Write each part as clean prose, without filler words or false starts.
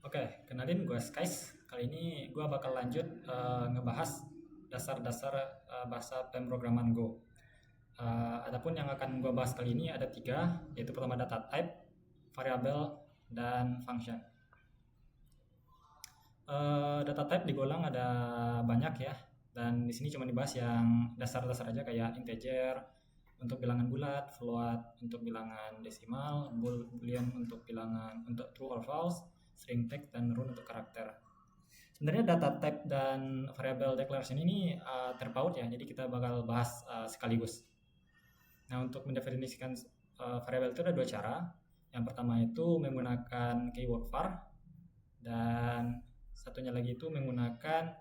Oke, kenalin gue Skies. Kali ini gue bakal lanjut ngebahas dasar-dasar bahasa pemrograman Go. Adapun yang akan gue bahas kali ini ada tiga, yaitu pertama data type, variable, dan function. Data type di Golang ada banyak ya, dan di sini cuma dibahas yang dasar-dasar aja kayak integer untuk bilangan bulat, float untuk bilangan desimal, boolean untuk bilangan untuk true or false, string text, dan root untuk karakter. Sebenarnya data type dan variable declaration ini terpaut ya, jadi kita bakal bahas sekaligus. Nah, untuk mendefinisikan variable itu ada dua cara. Yang pertama itu menggunakan keyword var, dan satunya lagi itu menggunakan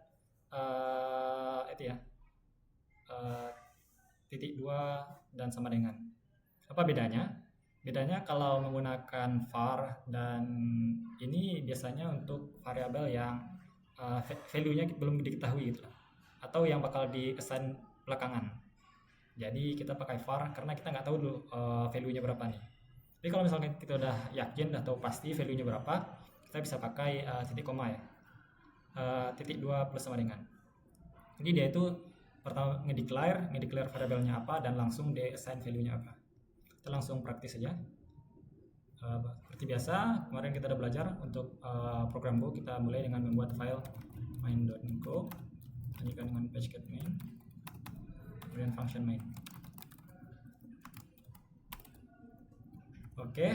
titik dua dan sama dengan. Apa bedanya? Bedanya kalau menggunakan var dan ini biasanya untuk variabel yang value-nya belum diketahui gitu, atau yang bakal di-assign belakangan. Jadi kita pakai var karena kita nggak tahu dulu value-nya berapa nih. Tapi kalau misalnya kita udah yakin atau pasti value-nya berapa, kita bisa pakai titik koma ya. Titik dua plus sama dengan. Jadi dia itu pertama ngedeclare variabelnya apa dan langsung di-assign value-nya apa. Kita langsung praktis saja. Seperti biasa, kemarin kita udah belajar untuk program Go. Kita mulai dengan membuat file main.go, lanjutkan dengan page-get main, kemudian function main. Oke,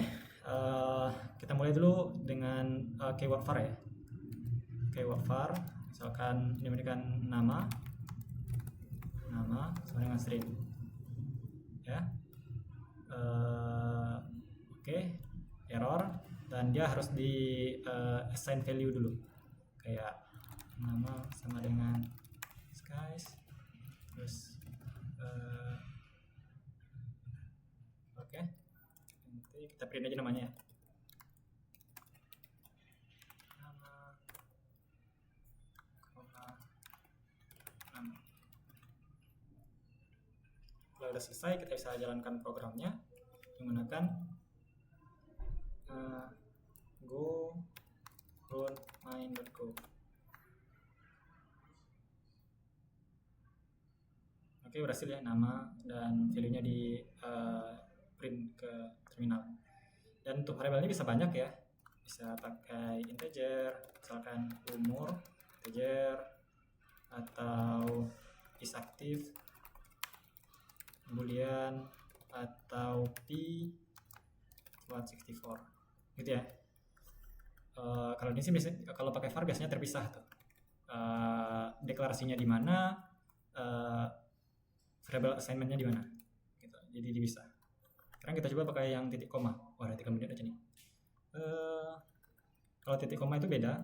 kita mulai dulu dengan keyword var ya. Keyword var, misalkan ini memberikan nama sama dengan string ya. Oke, error, dan dia harus di assign value dulu, kayak nama sama dengan skies, terus oke, nanti kita print aja namanya ya. Nama, nama. Kalau udah selesai, kita bisa jalankan programnya menggunakan go run main.go. Oke, berhasil ya, nama dan value-nya di print ke terminal. Dan untuk variabelnya bisa banyak ya, bisa pakai integer, misalkan umur integer, atau is aktif, boolean, atau p float 64 gitu ya. Kalau ini sih biasanya, kalau pakai var biasanya terpisah tuh, deklarasinya di mana, variable assignmentnya di mana gitu, jadi dipisah. Sekarang kita coba pakai yang titik koma. Wah, ada 3 menit aja nih. Kalau titik koma itu beda,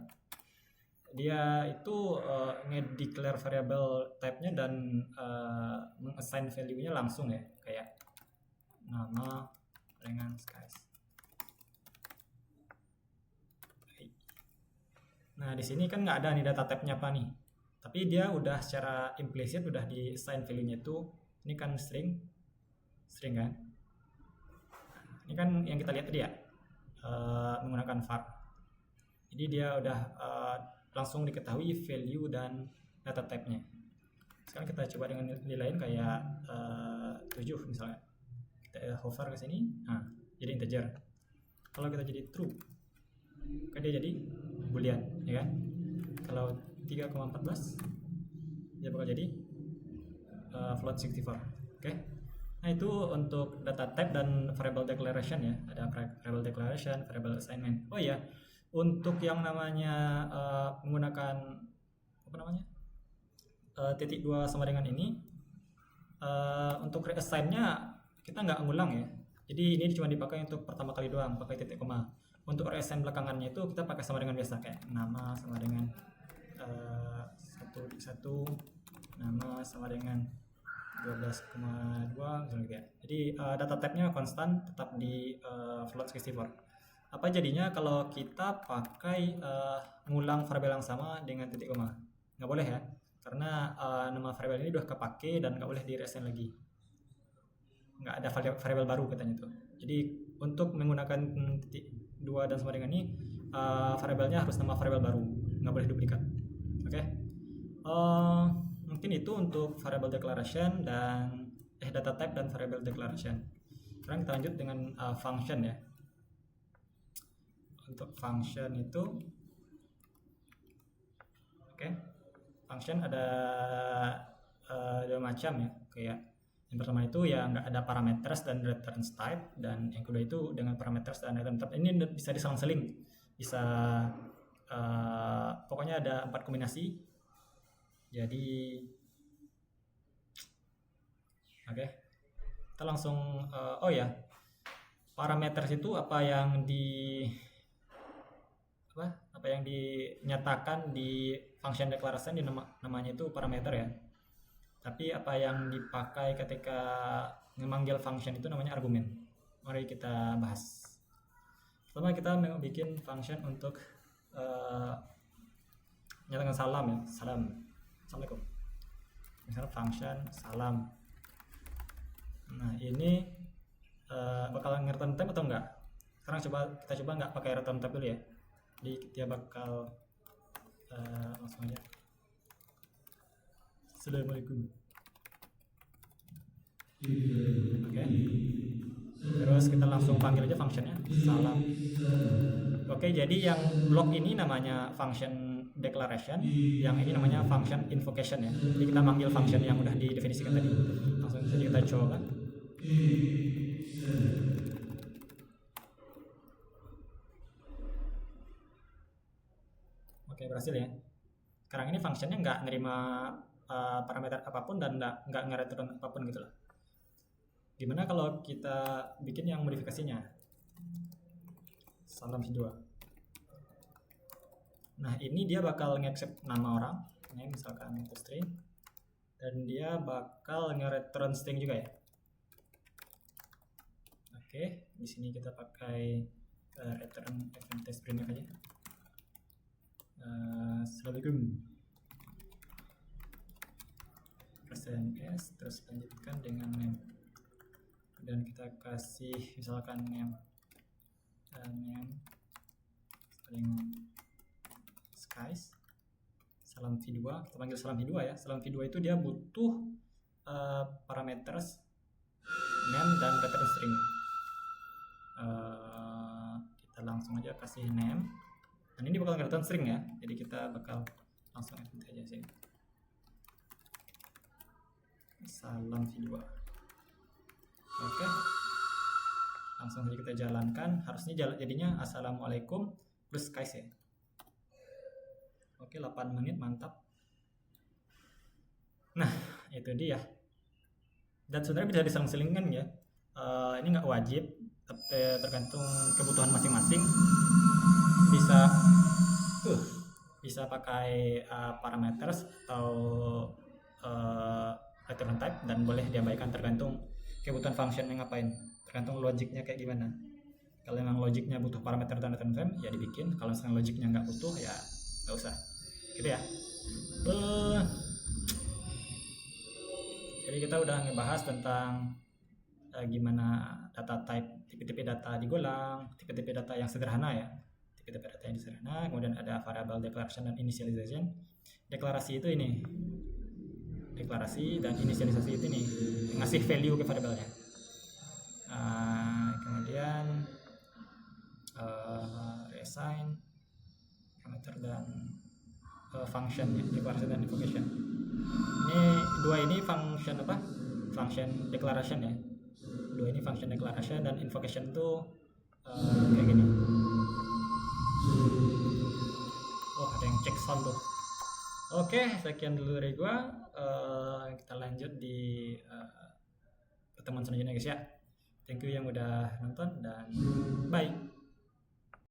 dia itu ngedeclare variable type-nya dan mengassign value-nya langsung ya, kayak nama dengan skies. Nah, di sini kan nggak ada nih data type-nya apa nih, tapi dia udah secara implisit udah di assign value-nya itu. Ini kan string kan. Ini kan yang kita lihat tadi ya, menggunakan var. Jadi dia udah langsung diketahui value dan data type-nya. Sekarang kita coba dengan nilai lain kayak 7 misalnya. Kita hover ke sini, nah jadi integer. Kalau kita jadi true, kan dia jadi boolean ya kan. Kalau 3,14 dia bakal jadi float 64. Oke. Nah, itu untuk data type dan variable declaration ya. Ada variable declaration, variable assignment. Oh ya, untuk yang namanya menggunakan apa namanya, titik dua sama dengan ini, untuk reassign-nya kita nggak ngulang ya. Jadi ini cuma dipakai untuk pertama kali doang, pakai titik koma. Untuk reassign belakangannya itu kita pakai sama dengan biasa, kayak nama sama dengan 1 nama sama dengan 12,2 misalnya gitu ya. Jadi data type-nya konstan, tetap di float 64. Apa jadinya kalau kita pakai ngulang variabel yang sama dengan titik koma? Nggak boleh ya, karena nama variabel ini udah kepake dan nggak boleh di-reassign lagi. Nggak ada variabel baru katanya tuh. Jadi untuk menggunakan titik 2 dan sama dengan ini, variabelnya harus nama variabel baru, nggak boleh duplikat. Oke. Mungkin itu untuk variable declaration dan data type dan variable declaration. Sekarang kita lanjut dengan function ya. Untuk function itu function ada dua macam ya. Kayak yang pertama itu ya nggak ada parameters dan return type, dan yang kedua itu dengan parameters dan return type. Ini bisa diselang-seling, bisa pokoknya ada 4 kombinasi. Jadi kita langsung parameters itu apa yang dinyatakan di function declaration namanya itu parameter ya. Tapi apa yang dipakai ketika memanggil function itu namanya argumen. Mari kita bahas. Pertama kita mau bikin function untuk nyatakan salam ya. Assalamualaikum. Misalnya function salam. Nah ini bakal nge-return type atau enggak? Sekarang kita coba nggak pakai return type dulu ya. Jadi dia bakal langsung aja. Assalamualaikum. Oke. Terus kita langsung panggil aja functionnya salam. Oke, jadi yang blok ini namanya function declaration, yang ini namanya function invocation ya. Jadi kita manggil function yang udah didefinisikan tadi. Langsung saja kita coba. Oke, berhasil ya. Sekarang ini functionnya nggak nerima parameter apapun dan nggak nge-return apapun gitu loh. Gimana kalau kita bikin yang modifikasinya? Salam si 2. Nah ini dia bakal nge-accept nama orang, ini misalkan itu string, dan dia bakal nge-return string juga ya. Oke, di sini kita pakai return event test printf aja. Assalamualaikum. %s, terus lanjutkan dengan name. Dan kita kasih misalkan name string skies salam v2. Kita panggil salam v2 ya. Salam v2 itu dia butuh parameters name dan return string. Kita langsung aja kasih name, dan ini bakal return string ya, jadi kita bakal langsung edit aja sini salam v2. Oke, langsung saja kita jalankan. Harusnya jadinya assalamualaikum plus skies ya. Oke, 8 menit, mantap. Nah itu dia, dan sebenarnya bisa diseling-selingkan ya. Ini nggak wajib, tapi tergantung kebutuhan masing-masing. Bisa pakai parameters atau return type, dan boleh diabaikan tergantung kebutuhan function yang ngapain, tergantung logiknya kayak gimana. Kalau memang logiknya butuh parameter dan return type ya dibikin, kalau misalnya logiknya nggak butuh ya nggak usah gitu ya. Jadi kita udah ngebahas tentang gimana data type, tipe-tipe data digolang, tipe-tipe data yang sederhana ya, tipe-tipe data yang sederhana. Kemudian ada variable declaration dan initialization. Deklarasi itu ini, deklarasi, dan inisialisasi itu nih ngasih value ke variabelnya. Kemudian reassign, parameter, dan function ya, declaration dan invocation. Ini dua ini function apa? Function declaration ya. Dua ini function declaration, dan invocation itu kayak gini. Oh, ada yang cek sound tuh. Oke, sekian dulu dari gua. Kita lanjut di pertemuan selanjutnya guys ya. Thank you yang udah nonton, dan bye.